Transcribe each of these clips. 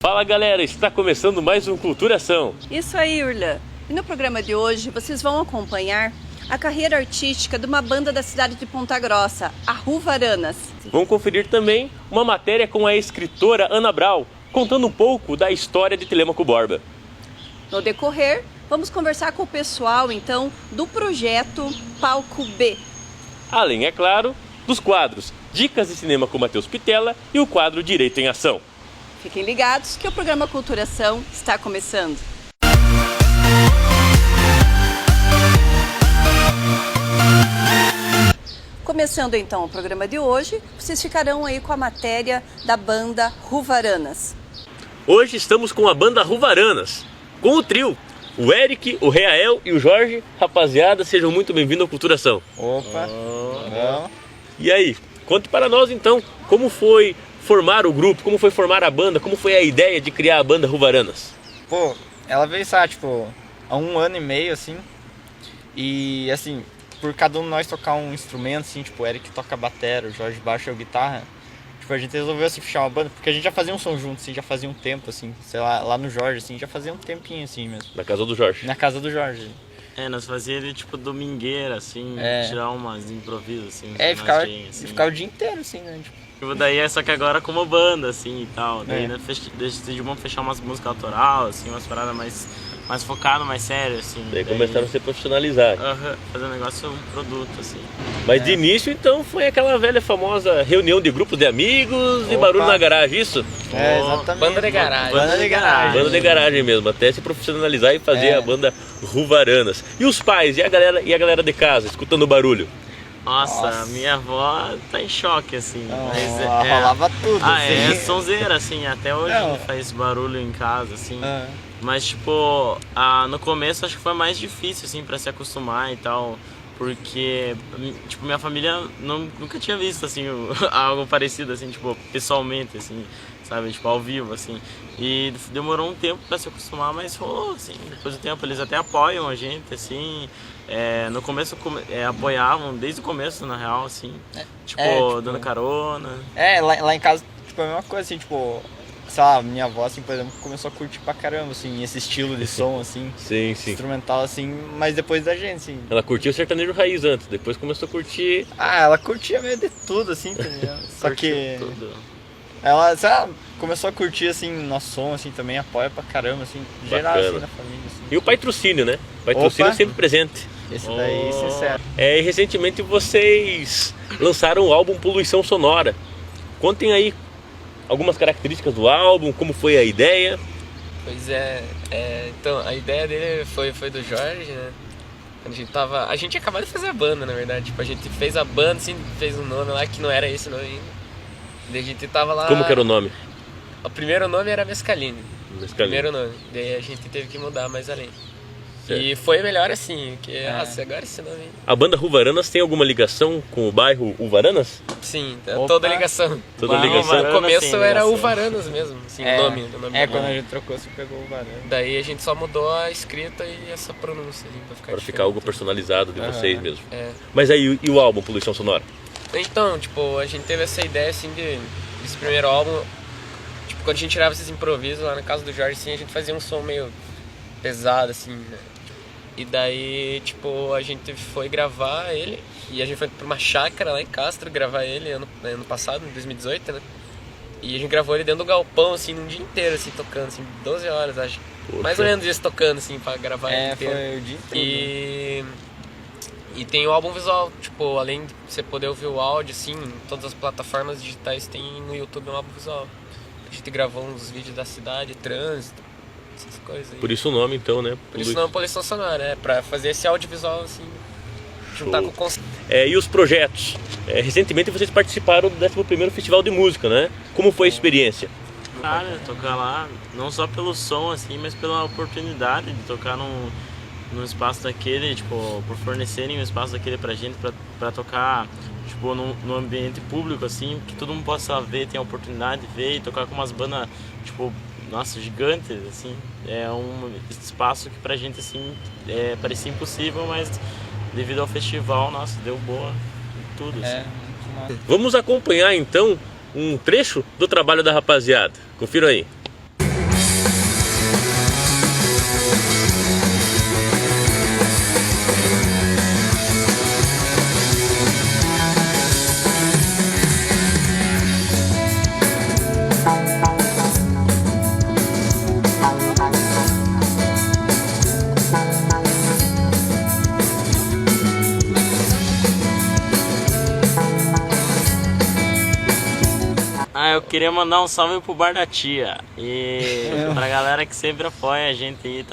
Fala galera, está começando mais um Culturação. Isso aí, Urlan. E no programa de hoje vocês vão acompanhar a carreira artística de uma banda da cidade de Ponta Grossa, a Ruvaranas. Vão conferir também uma matéria com a escritora Ana Brau, contando um pouco da história de Telêmaco Borba. No decorrer, vamos conversar com o pessoal, então, do projeto Palco B. Além, é claro, dos quadros Dicas de Cinema com Matheus Pitella e o quadro Direito em Ação. Fiquem ligados que o programa Culturação está começando. Começando então o programa de hoje, vocês ficarão aí com a matéria da banda Ruvaranas. Hoje estamos com a banda Ruvaranas, com o trio, o Eric, o Reael e o Jorge. Rapaziada, sejam muito bem-vindos ao Culturação. Opa! E aí, conte para nós então, como foi formar o grupo, como foi formar a banda, como foi a ideia de criar a banda Ruvaranas? Pô, ela veio, sabe, tipo, há 1 ano e meio, assim, e, assim, por cada um de nós tocar um instrumento, assim, tipo, o Eric toca batera, o Jorge baixo e eu guitarra, tipo, a gente resolveu, assim, fechar uma banda, porque a gente já fazia um som junto, assim, já fazia um tempo, assim, sei lá no Jorge, assim, já fazia um tempinho, assim, mesmo. Na casa do Jorge. Na casa do Jorge. Nós fazíamos ele tipo domingueira, assim, tirar umas improvisos, assim. Ficava o dia inteiro, assim, né, Tipo, daí só que agora como banda, assim, e tal. Daí decidimos fechar umas músicas autoral, assim, umas paradas mais focadas, mais sérias, assim. Daí começaram a se profissionalizar. Fazer um negócio, um produto, assim. Mas de início, então, foi aquela velha famosa reunião de grupos de amigos e barulho na garagem, isso? É, exatamente. Banda de garagem. Banda de garagem mesmo, até se profissionalizar e fazer a banda Ruvaranas. E os pais, e a galera de casa, escutando o barulho? Nossa, minha avó tá em choque, assim. Rolava tudo, assim. É sonzeira, assim, até hoje faz barulho em casa, assim. Mas, tipo, no começo acho que foi mais difícil, assim, pra se acostumar e tal. Porque, tipo, minha família nunca tinha visto, assim, algo parecido, assim, tipo, pessoalmente, assim, sabe? Tipo, ao vivo, assim. E demorou um tempo pra se acostumar, mas rolou, assim. Depois do tempo, eles até apoiam a gente, assim. No começo, apoiavam, desde o começo, na real, assim. Tipo, dando carona. Lá em casa, tipo, é a mesma coisa, assim, tipo... Sei lá, minha avó, assim, por exemplo, começou a curtir pra caramba, assim, esse estilo de som, assim. Sim. Instrumental, assim, mas depois da gente, assim. Ela curtia o sertanejo raiz antes, depois começou a curtir... Ela curtia meio de tudo, assim, tá ligado? Só que... Tudo. Ela, sabe, começou a curtir, assim, nosso som, assim, também, apoia pra caramba, assim, geral, Bacana. assim, na família, assim. E o patrocínio, né? Patrocínio sempre presente. Esse daí, sincero. E recentemente vocês lançaram o álbum Poluição Sonora. Contem aí algumas características do álbum, como foi a ideia. Pois então a ideia dele foi do Jorge, né? A gente tinha acabado de fazer a banda, na verdade. Tipo, a gente fez a banda, assim, fez um nome lá que não era esse nome ainda. Daí a gente tava lá... Como que era o nome? O primeiro nome era Mescaline. Mescaline. Primeiro nome. Daí a gente teve que mudar mais além. E foi melhor assim, que agora esse nome aí. A banda Ruvaranas tem alguma ligação com o bairro Uvaranas? Sim, toda ligação. Toda ligação. No começo era ligação. Uvaranas mesmo, assim, o nome. Quando a gente trocou, você pegou o Varanda. Daí a gente só mudou a escrita e essa pronúncia, assim, Pra ficar algo personalizado de vocês mesmo. Mas Mas aí, e o álbum Poluição Sonora? Então, tipo, a gente teve essa ideia, assim, desse primeiro álbum. Tipo, quando a gente tirava esses improvisos lá na casa do Jorge, assim, a gente fazia um som meio pesado, assim, né? E daí, tipo, a gente foi gravar ele. E a gente foi pra uma chácara lá em Castro gravar ele ano passado, em 2018, né? E a gente gravou ele dentro do galpão, assim, num dia inteiro, assim, tocando, assim, 12 horas, acho. Poxa. Mais ou menos isso, tocando, assim, pra gravar ele inteiro. Foi o dia inteiro. E tem o álbum visual, tipo, além de você poder ouvir o áudio, assim, em todas as plataformas digitais tem no YouTube um álbum visual. A gente gravou uns vídeos da cidade, trânsito, essas coisas aí. Por isso o nome, então, né? Por isso não Poluição Sonora, pra fazer esse audiovisual, assim, juntar com o conceito. E os projetos? Recentemente vocês participaram do 11º Festival de Música, né? Como foi a experiência? Cara, tocar lá, não só pelo som, assim, mas pela oportunidade de tocar num espaço daquele, tipo, por fornecerem um espaço daquele pra gente, pra tocar, tipo, num ambiente público, assim, que todo mundo possa ver, tem a oportunidade de ver e tocar com umas bandas, tipo, nossa, gigantes, assim. É um espaço que pra gente, assim, parecia impossível, mas devido ao festival, nossa, deu boa em tudo, assim. Vamos acompanhar, então, um trecho do trabalho da rapaziada. Confira aí. eu queria mandar um salve pro Bar da Tia. E pra galera que sempre apoia a gente aí,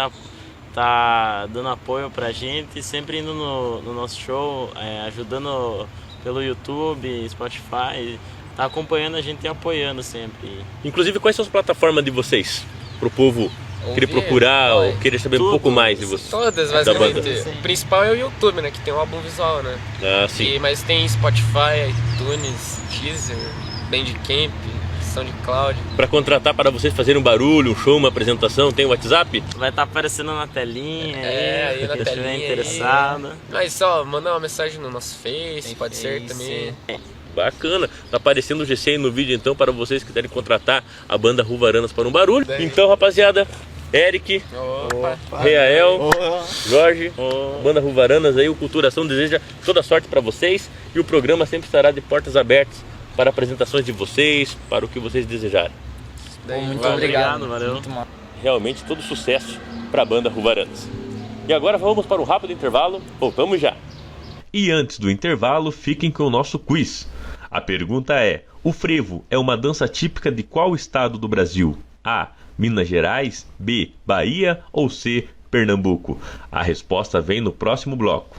tá dando apoio pra gente, sempre indo no nosso show, ajudando pelo YouTube, Spotify, tá acompanhando a gente e apoiando sempre. Inclusive, quais são as plataformas de vocês? Pro povo querer procurar ou querer saber um pouco mais de vocês? Todas, basicamente. O principal é o YouTube, né? Que tem um álbum visual, né? Ah, sim. Mas tem Spotify, iTunes, Deezer, Bandcamp, SoundCloud. Para contratar para vocês fazerem um barulho, um show, uma apresentação, tem o WhatsApp? Vai estar aparecendo na telinha aí na se telinha estiver interessado. Mas só, mandar uma mensagem no nosso Face, pode ser também. Bacana, tá aparecendo o GC aí no vídeo então para vocês que quiserem contratar a banda Ruvaranas para um barulho. Então, rapaziada, Eric, Reael, Jorge, banda Ruvaranas aí, o Culturação deseja toda sorte para vocês e o programa sempre estará de portas abertas para apresentações de vocês, para o que vocês desejarem. Muito obrigado, valeu. Realmente todo sucesso para a banda Ruvaranas. E agora vamos para um rápido intervalo, voltamos já. E antes do intervalo, fiquem com o nosso quiz. A pergunta é: o frevo é uma dança típica de qual estado do Brasil? A. Minas Gerais, B. Bahia ou C. Pernambuco? A resposta vem no próximo bloco.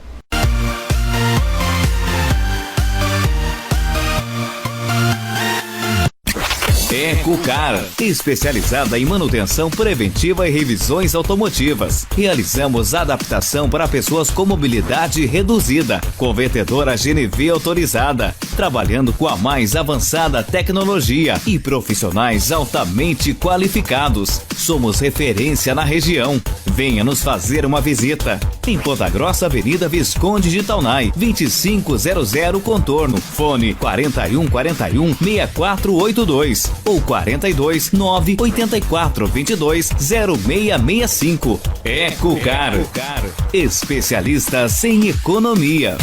Ecocar, especializada em manutenção preventiva e revisões automotivas. Realizamos adaptação para pessoas com mobilidade reduzida, convertedora GNV autorizada, trabalhando com a mais avançada tecnologia e profissionais altamente qualificados. Somos referência na região. Venha nos fazer uma visita. Em Ponta Grossa, Avenida Visconde de Taunay, 2500 Contorno. Fone 4141 6482 ou 42 984 22 0665. Ecocar, especialistas em economia.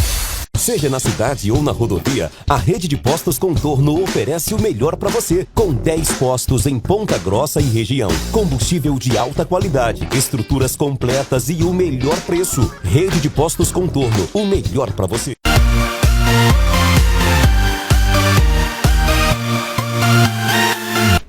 Seja na cidade ou na rodovia, a rede de postos Contorno oferece o melhor para você, com 10 postos em Ponta Grossa e região. Combustível de alta qualidade, estruturas completas e o melhor preço. Rede de postos Contorno, o melhor para você.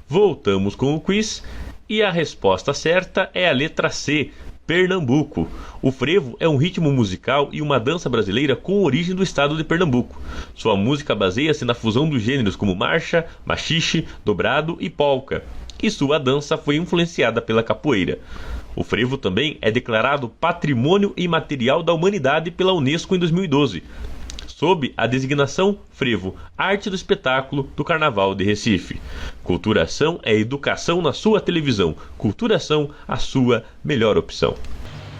Voltamos com o quiz e a resposta certa é a letra C, Pernambuco. O frevo é um ritmo musical e uma dança brasileira com origem do estado de Pernambuco. Sua música baseia-se na fusão dos gêneros como marcha, machixe, dobrado e polca, e sua dança foi influenciada pela capoeira. O frevo também é declarado Patrimônio Imaterial da Humanidade pela Unesco em 2012. Sob a designação Frevo, Arte do Espetáculo do Carnaval de Recife. Culturação é educação na sua televisão. Culturação, a sua melhor opção.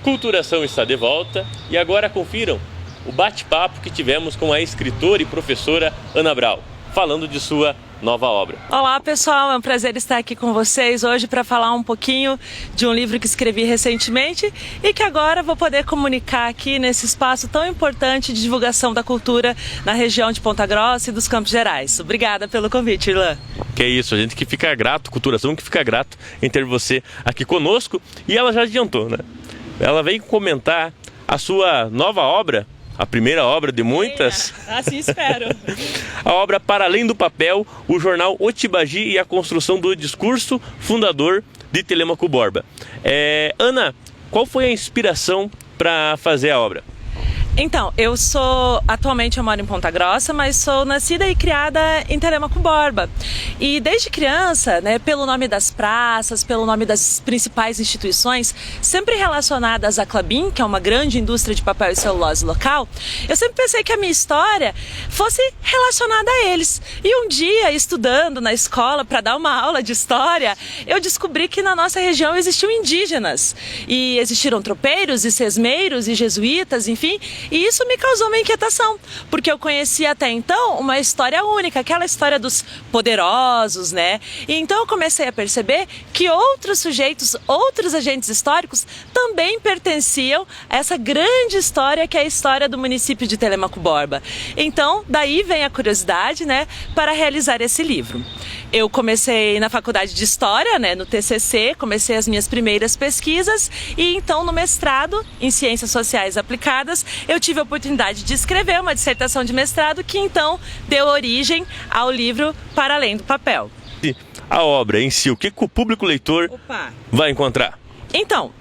Culturação está de volta e agora confiram o bate-papo que tivemos com a escritora e professora Ana Brau, falando de sua nova obra. Olá pessoal, é um prazer estar aqui com vocês hoje para falar um pouquinho de um livro que escrevi recentemente e que agora vou poder comunicar aqui nesse espaço tão importante de divulgação da cultura na região de Ponta Grossa e dos Campos Gerais. Obrigada pelo convite, Irlan. Que é isso, a gente que fica grato, Culturação que fica grato em ter você aqui conosco, e ela já adiantou, né? Ela veio comentar a sua nova obra, a primeira obra de muitas. Assim espero. A obra Para Além do Papel, o jornal Otibagi e a construção do discurso fundador de Telêmaco Borba. Ana, qual foi a inspiração para fazer a obra? Então, atualmente eu moro em Ponta Grossa, mas sou nascida e criada em Telêmaco Borba. E desde criança, né, pelo nome das praças, pelo nome das principais instituições, sempre relacionadas à Klabin, que é uma grande indústria de papel e celulose local, eu sempre pensei que a minha história fosse relacionada a eles. E um dia, estudando na escola para dar uma aula de história, eu descobri que na nossa região existiam indígenas. E existiram tropeiros e sesmeiros e jesuítas, enfim. E isso me causou uma inquietação, porque eu conhecia até então uma história única, aquela história dos poderosos, né? E então eu comecei a perceber que outros sujeitos, outros agentes históricos também pertenciam a essa grande história que é a história do município de Telêmaco Borba. Então, daí vem a curiosidade, né, para realizar esse livro. Eu comecei na faculdade de História, né, no TCC, comecei as minhas primeiras pesquisas e então no mestrado em Ciências Sociais Aplicadas eu tive a oportunidade de escrever uma dissertação de mestrado que então deu origem ao livro Para Além do Papel. a obra em si, o que o público leitor vai encontrar? Então,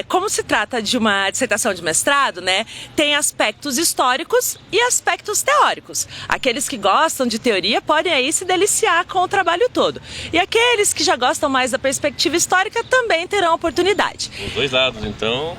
como se trata de uma dissertação de mestrado, né, tem aspectos históricos e aspectos teóricos. Aqueles que gostam de teoria podem aí se deliciar com o trabalho todo. E aqueles que já gostam mais da perspectiva histórica também terão oportunidade. Os dois lados, então.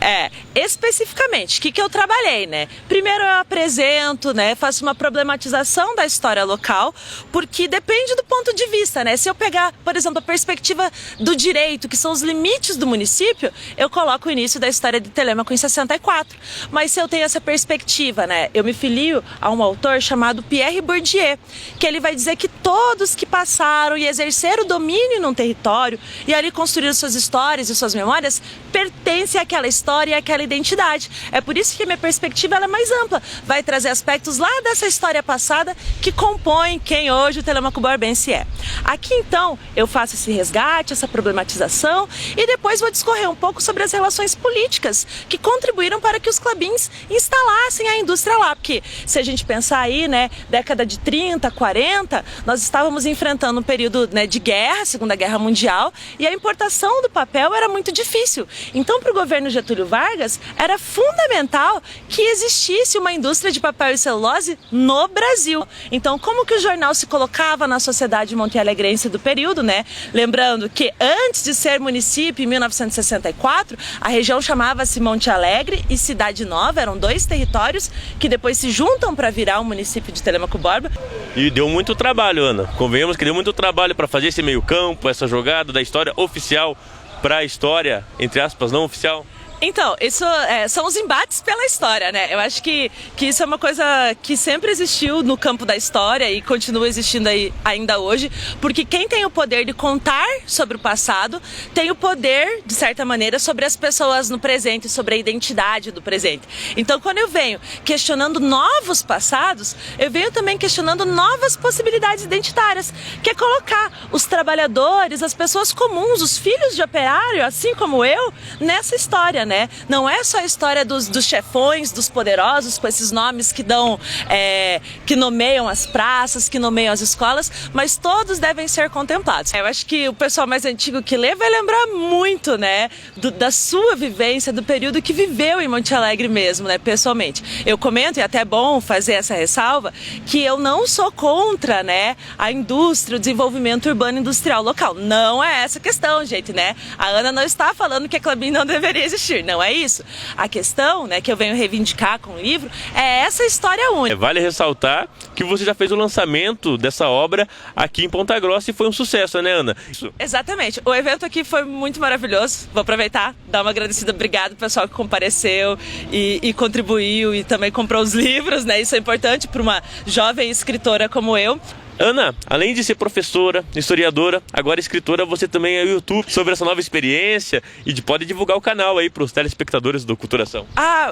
Especificamente, o que eu trabalhei, né? Primeiro eu apresento, né, faço uma problematização da história local, porque depende do ponto de vista, né? Se eu pegar, por exemplo, a perspectiva do direito, que são os limites do município, eu coloco o início da história de Telêmaco em 64. Mas se eu tenho essa perspectiva, né, eu me filio a um autor chamado Pierre Bourdieu, que ele vai dizer que todos que passaram e exerceram domínio num território e ali construíram suas histórias e suas memórias pertencem àquela história e àquela identidade. É por isso que a minha perspectiva ela é mais ampla, vai trazer aspectos lá dessa história passada que compõem quem hoje o Telêmaco Borbense é. Aqui então eu faço esse resgate, essa problematização e depois vou discorrer um pouco sobre as relações políticas que contribuíram para que os Klabins instalassem a indústria lá, porque se a gente pensar aí, né, década de 30, 40, nós estávamos enfrentando um período, né, de guerra, Segunda Guerra Mundial, e a importação do papel era muito difícil. Então, para o governo Getúlio Vargas, era fundamental que existisse uma indústria de papel e celulose no Brasil. Então, como que o jornal se colocava na sociedade montealegrense do período, né? Lembrando que antes de ser município, em 1964, a região chamava-se Monte Alegre e Cidade Nova, eram dois territórios que depois se juntam para virar o município de Telêmaco Borba. E deu muito trabalho, Ana. Convenhamos que deu muito trabalho para fazer esse meio campo, essa jogada da história oficial para a história, entre aspas, não oficial. Então, isso são os embates pela história, né? Eu acho que isso é uma coisa que sempre existiu no campo da história e continua existindo aí ainda hoje, porque quem tem o poder de contar sobre o passado tem o poder, de certa maneira, sobre as pessoas no presente, sobre a identidade do presente. Então, quando eu venho questionando novos passados, eu venho também questionando novas possibilidades identitárias, que é colocar os trabalhadores, as pessoas comuns, os filhos de operário, assim como eu, nessa história, né? Não é só a história dos chefões, dos poderosos, com esses nomes que dão, que nomeiam as praças, que nomeiam as escolas, mas todos devem ser contemplados. Eu acho que o pessoal mais antigo que lê vai lembrar muito, né, da sua vivência, do período que viveu em Monte Alegre mesmo, né, pessoalmente. Eu comento, e até é bom fazer essa ressalva, que eu não sou contra, né, a indústria, o desenvolvimento urbano industrial local. Não é essa a questão, gente, né? A Ana não está falando que a Klabin não deveria existir. Não é isso. A questão, né, que eu venho reivindicar com o livro é essa história única. Vale ressaltar que você já fez o lançamento dessa obra aqui em Ponta Grossa e foi um sucesso, né, Ana? Isso. Exatamente. O evento aqui foi muito maravilhoso. Vou aproveitar, dar uma agradecida. Obrigado, pessoal que compareceu e contribuiu e também comprou os livros, né? Isso é importante para uma jovem escritora como eu. Ana, além de ser professora, historiadora, agora escritora, você também é YouTube sobre essa nova experiência e pode divulgar o canal aí para os telespectadores do Culturação.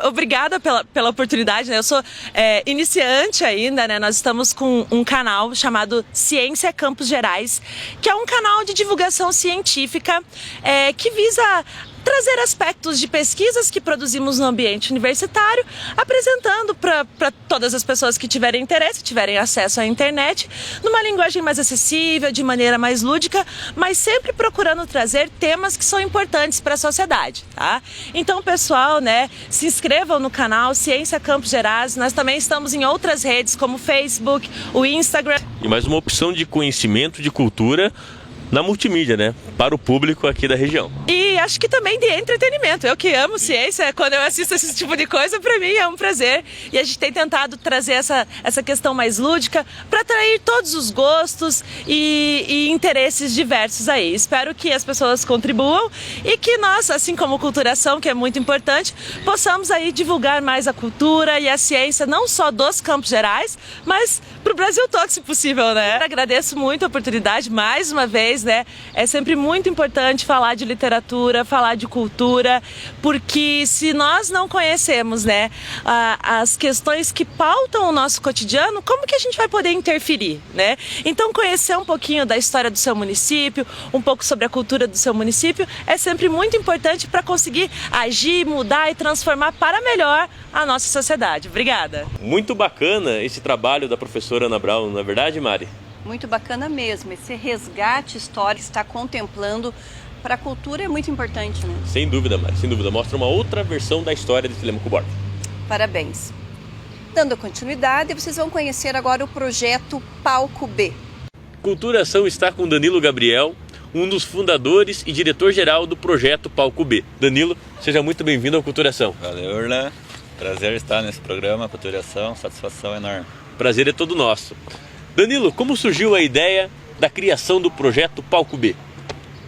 Obrigada pela oportunidade, né? Eu sou iniciante ainda, né? Nós estamos com um canal chamado Ciência Campos Gerais, que é um canal de divulgação científica que visa trazer aspectos de pesquisas que produzimos no ambiente universitário, apresentando para todas as pessoas que tiverem interesse, tiverem acesso à internet, numa linguagem mais acessível, de maneira mais lúdica, mas sempre procurando trazer temas que são importantes para a sociedade, tá? Então, pessoal, né, se inscrevam no canal Ciência Campos Gerais. Nós também estamos em outras redes como o Facebook, o Instagram. E mais uma opção de conhecimento, de cultura na multimídia, né? Para o público aqui da região. E acho que também de entretenimento. Eu que amo ciência, quando eu assisto esse tipo de coisa, para mim é um prazer. E a gente tem tentado trazer essa questão mais lúdica para atrair todos os gostos e interesses diversos aí. Espero que as pessoas contribuam e que nós, assim como Culturação, que é muito importante, possamos aí divulgar mais a cultura e a ciência, não só dos Campos Gerais, mas para o Brasil todo, se possível, né? Agradeço muito a oportunidade, mais uma vez, né? É sempre muito importante falar de literatura, falar de cultura, porque se nós não conhecemos, né, as questões que pautam o nosso cotidiano, como que a gente vai poder interferir, né? Então, conhecer um pouquinho da história do seu município, um pouco sobre a cultura do seu município, é sempre muito importante para conseguir agir, mudar e transformar para melhor a nossa sociedade. Obrigada. Muito bacana esse trabalho da professora Ana Brown, não é verdade, Mari? Muito bacana mesmo. Esse resgate histórico que está contemplando para a cultura é muito importante, né? Sem dúvida, Mari, sem dúvida. Mostra uma outra versão da história de Telêmaco Borba. Parabéns. Dando continuidade, vocês vão conhecer agora o projeto Palco B. Culturação está com Danilo Gabriel, um dos fundadores e diretor-geral do projeto Palco B. Danilo, seja muito bem-vindo ao Culturação. Valeu, Orlan. Prazer estar nesse programa, Culturação, satisfação enorme. Prazer é todo nosso. Danilo, como surgiu a ideia da criação do projeto Palco B?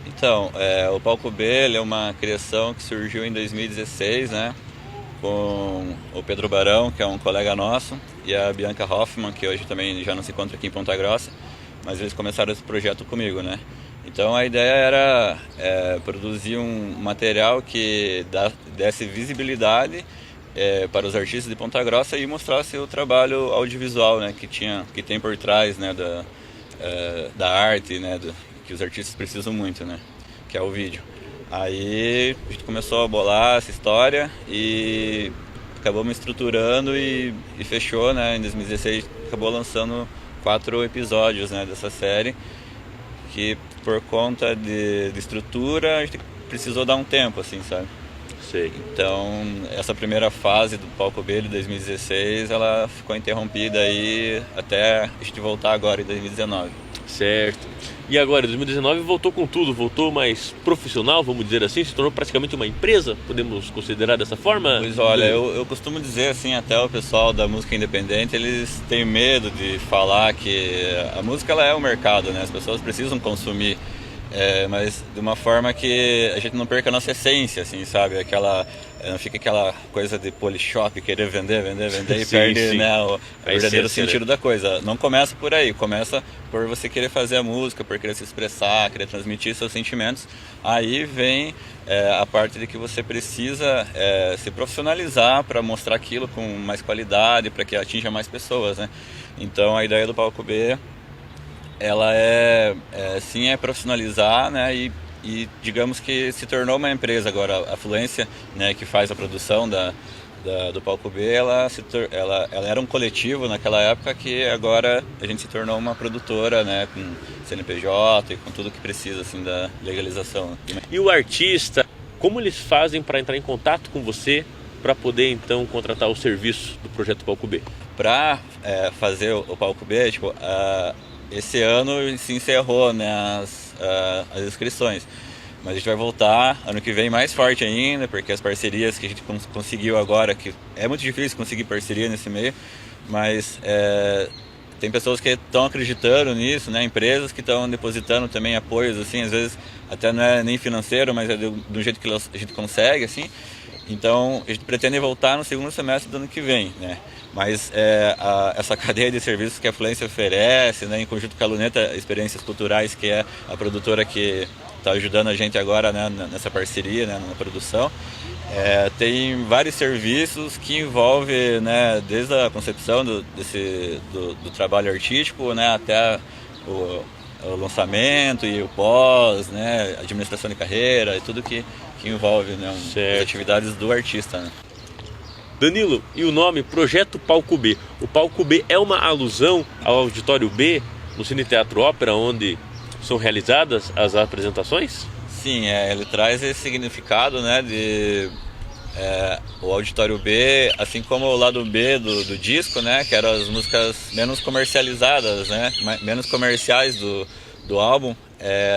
Então, o Palco B ele é uma criação que surgiu em 2016, né? Com o Pedro Barão, que é um colega nosso, e a Bianca Hoffman, que hoje também já não se encontra aqui em Ponta Grossa, mas eles começaram esse projeto comigo, né? Então a ideia era produzir um material que desse visibilidade para os artistas de Ponta Grossa e mostrasse o trabalho audiovisual, né, que tem por trás, né, da arte, né, que os artistas precisam muito, né, que é o vídeo. Aí a gente começou a bolar essa história e acabamos estruturando e fechou, né, em 2016 acabou lançando 4 episódios, né, dessa série, que por conta de estrutura a gente precisou dar um tempo, assim, sabe? Sei. Então, essa primeira fase do Palco B de 2016, ela ficou interrompida aí até a gente voltar agora em 2019. Certo. E agora, em 2019, voltou com tudo, voltou mais profissional, vamos dizer assim, se tornou praticamente uma empresa, podemos considerar dessa forma? Pois olha, eu costumo dizer assim, até o pessoal da música independente, eles têm medo de falar que a música ela é o mercado, né? As pessoas precisam consumir. Mas de uma forma que a gente não perca a nossa essência, assim, sabe? Não fica aquela coisa de polishop, querer vender e sim, perde, sim. né, o verdadeiro sentido, né, da coisa. Não começa por aí, começa por você querer fazer a música, por querer se expressar, querer transmitir seus sentimentos. Aí vem a parte de que você precisa se profissionalizar para mostrar aquilo com mais qualidade, para que atinja mais pessoas, né? Então a ideia do Palco B ela sim é profissionalizar, né, e digamos que se tornou uma empresa agora. A Fluência, né, que faz a produção do Palco B, ela era um coletivo naquela época, que agora a gente se tornou uma produtora, né, com CNPJ e com tudo que precisa, assim, da legalização. E o artista, como eles fazem para entrar em contato com você para poder então contratar o serviço do projeto Palco B? Para fazer o Palco B, tipo, esse ano se encerrou, né, as inscrições, mas a gente vai voltar ano que vem mais forte ainda, porque as parcerias que a gente conseguiu agora, que é muito difícil conseguir parceria nesse meio, mas tem pessoas que estão acreditando nisso, né, empresas que estão depositando também apoios, assim, às vezes até não é nem financeiro, mas é do jeito que a gente consegue, assim. Então a gente pretende voltar no segundo semestre do ano que vem, né? Mas essa cadeia de serviços que a Fluência oferece, né, em conjunto com a Luneta Experiências Culturais, que é a produtora que está ajudando a gente agora, né, nessa parceria, né, na produção, tem vários serviços que envolvem, né, desde a concepção do trabalho artístico, né, até o lançamento e o pós, né, administração de carreira e tudo que envolve, né, as atividades do artista, né. Danilo, e o nome Projeto Palco B? O Palco B é uma alusão ao Auditório B, no Cine Teatro Ópera, onde são realizadas as apresentações? Sim, ele traz esse significado, né, de o Auditório B, assim como o lado B do disco, né, que eram as músicas menos comercializadas, né, menos comerciais do álbum.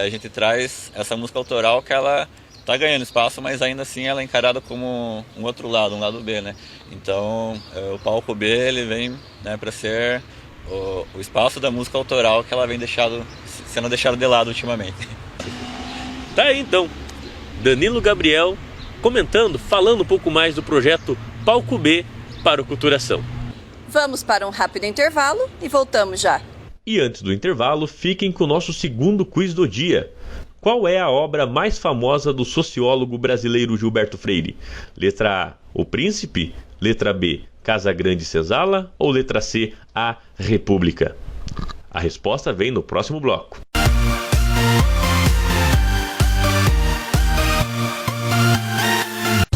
A gente traz essa música autoral que ela está ganhando espaço, mas ainda assim ela é encarada como um outro lado, um lado B, né? Então o Palco B ele vem, né, para ser o espaço da música autoral que ela vem sendo deixado de lado ultimamente. Tá aí então, Danilo Gabriel falando um pouco mais do projeto Palco B para o Culturação. Vamos para um rápido intervalo e voltamos já. E antes do intervalo, fiquem com o nosso segundo quiz do dia. Qual é a obra mais famosa do sociólogo brasileiro Gilberto Freire? Letra A, O Príncipe. Letra B, Casa Grande e Senzala. Ou letra C, A República? A resposta vem no próximo bloco.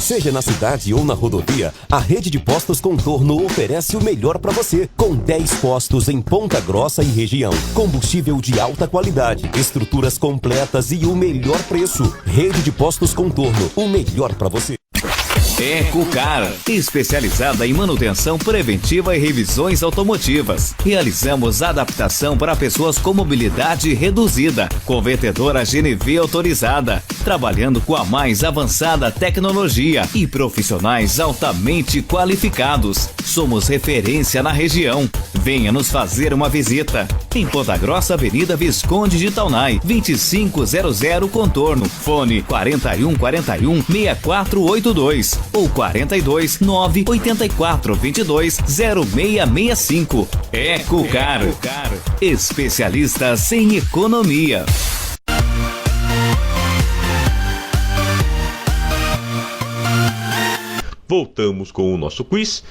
Seja na cidade ou na rodovia, a rede de postos Contorno oferece o melhor para você. Com 10 postos em Ponta Grossa e região. Combustível de alta qualidade, estruturas completas e o melhor preço. Rede de postos Contorno, o melhor para você. EcoCar, especializada em manutenção preventiva e revisões automotivas. Realizamos adaptação para pessoas com mobilidade reduzida, convertedora GNV autorizada, trabalhando com a mais avançada tecnologia e profissionais altamente qualificados. Somos referência na região. Venha nos fazer uma visita. Em Ponta Grossa, Avenida Visconde de Taunay, 2500 Contorno. Fone 4141 6482 ou 42 984 22 0665. EcoCar, especialistas em economia. Voltamos com o nosso quiz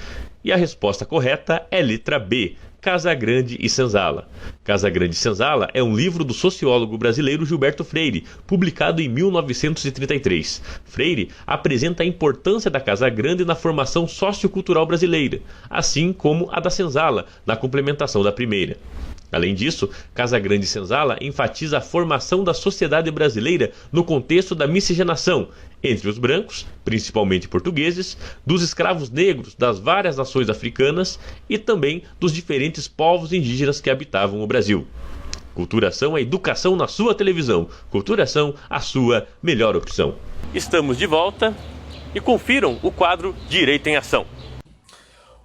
e a resposta correta é letra B, Casagrande e Senzala. Casagrande e Senzala é um livro do sociólogo brasileiro Gilberto Freire, publicado em 1933. Freire apresenta a importância da Casa Grande na formação sociocultural brasileira, assim como a da Senzala, na complementação da primeira. Além disso, Casagrande e Senzala enfatiza a formação da sociedade brasileira no contexto da miscigenação entre os brancos, principalmente portugueses, dos escravos negros das várias nações africanas e também dos diferentes povos indígenas que habitavam o Brasil. Culturação é educação na sua televisão. Culturação, a sua melhor opção. Estamos de volta e confiram o quadro Direito em Ação.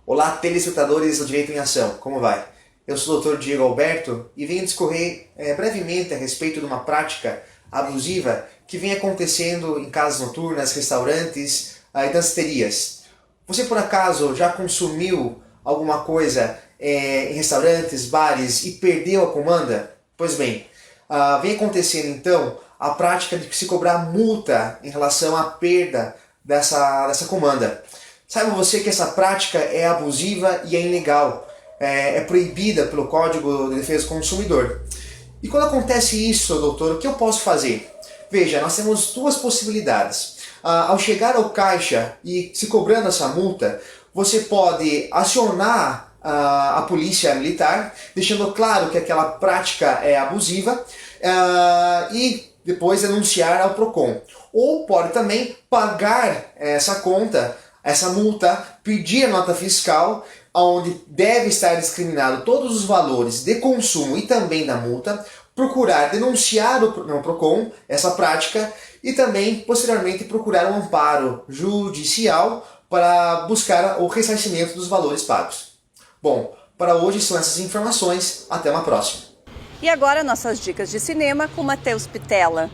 Olá, telespectadores do Direito em Ação, como vai? Eu sou o Dr. Diego Alberto e venho discorrer brevemente a respeito de uma prática abusiva que vem acontecendo em casas noturnas, restaurantes e danceterias. Você por acaso já consumiu alguma coisa em restaurantes, bares e perdeu a comanda? Pois bem, vem acontecendo então a prática de se cobrar multa em relação à perda dessa comanda. Saiba você que essa prática é abusiva e é ilegal. É proibida pelo Código de Defesa do Consumidor. E quando acontece isso, doutor, o que eu posso fazer? Veja, nós temos duas possibilidades. Ao chegar ao caixa e se cobrando essa multa, você pode acionar a polícia militar, deixando claro que aquela prática é abusiva, e depois denunciar ao PROCON. Ou pode também pagar essa conta, essa multa, pedir a nota fiscal, onde deve estar discriminado todos os valores de consumo e também da multa, procurar denunciar no PROCON essa prática e também, posteriormente, procurar um amparo judicial para buscar o ressarcimento dos valores pagos. Bom, para hoje são essas informações. Até uma próxima. E agora nossas dicas de cinema com Matheus Pitella.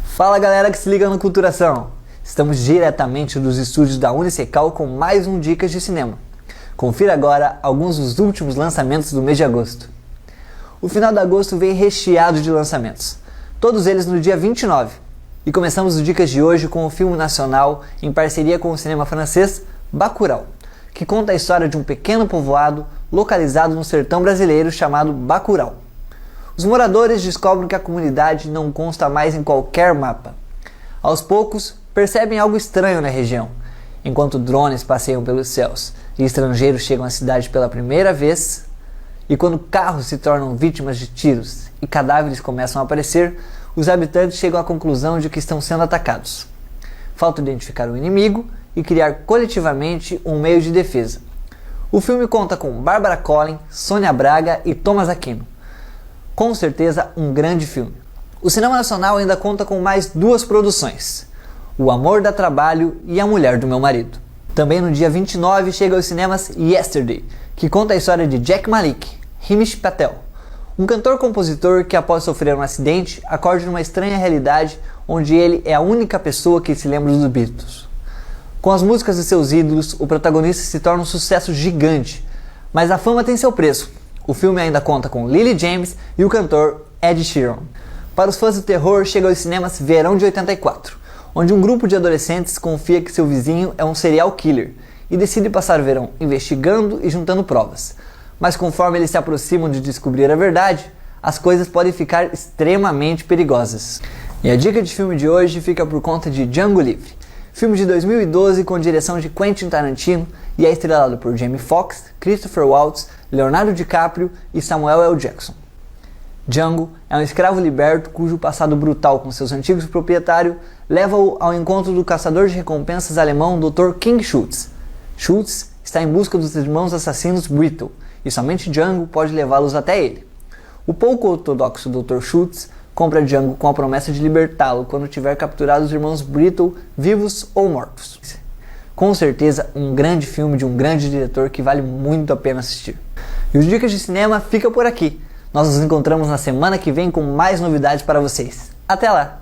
Fala galera que se liga no Culturação. Estamos diretamente dos estúdios da Unicecal com mais um Dicas de Cinema. Confira agora alguns dos últimos lançamentos do mês de agosto. O final de agosto vem recheado de lançamentos, todos eles no dia 29. E começamos o Dicas de hoje com o filme nacional em parceria com o cinema francês Bacurau, que conta a história de um pequeno povoado localizado no sertão brasileiro chamado Bacurau. Os moradores descobrem que a comunidade não consta mais em qualquer mapa. Aos poucos, percebem algo estranho na região, enquanto drones passeiam pelos céus e estrangeiros chegam à cidade pela primeira vez, e quando carros se tornam vítimas de tiros e cadáveres começam a aparecer, os habitantes chegam à conclusão de que estão sendo atacados. Falta identificar o inimigo e criar coletivamente um meio de defesa. O filme conta com Bárbara Collin, Sônia Braga e Thomas Aquino. Com certeza um grande filme. O cinema nacional ainda conta com mais duas produções: O Amor Dá Trabalho e A Mulher do Meu Marido. Também no dia 29 chega aos cinemas Yesterday, que conta a história de Jack Malik, Himesh Patel, um cantor-compositor que após sofrer um acidente, acorda numa estranha realidade onde ele é a única pessoa que se lembra dos Beatles. Com as músicas de seus ídolos, o protagonista se torna um sucesso gigante, mas a fama tem seu preço. O filme ainda conta com Lily James e o cantor Ed Sheeran. Para os fãs do terror, chega aos cinemas Verão de 84, onde um grupo de adolescentes confia que seu vizinho é um serial killer e decide passar o verão investigando e juntando provas. Mas conforme eles se aproximam de descobrir a verdade, as coisas podem ficar extremamente perigosas. E a dica de filme de hoje fica por conta de Django Livre, Filme de 2012 com direção de Quentin Tarantino e é estrelado por Jamie Foxx, Christopher Waltz, Leonardo DiCaprio e Samuel L. Jackson. Django é um escravo liberto cujo passado brutal com seus antigos proprietários leva-o ao encontro do caçador de recompensas alemão Dr. King Schultz. Schultz está em busca dos irmãos assassinos Brittle e somente Django pode levá-los até ele. O pouco ortodoxo Dr. Schultz compra Django com a promessa de libertá-lo quando tiver capturado os irmãos Brittle vivos ou mortos. Com certeza, um grande filme de um grande diretor que vale muito a pena assistir. E os Dicas de Cinema fica por aqui. Nós nos encontramos na semana que vem com mais novidades para vocês. Até lá!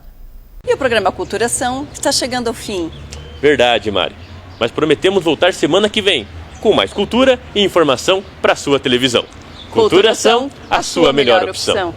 E o programa Culturação está chegando ao fim. Verdade, Mari. Mas prometemos voltar semana que vem, com mais cultura e informação para sua televisão. Culturação, a sua melhor opção.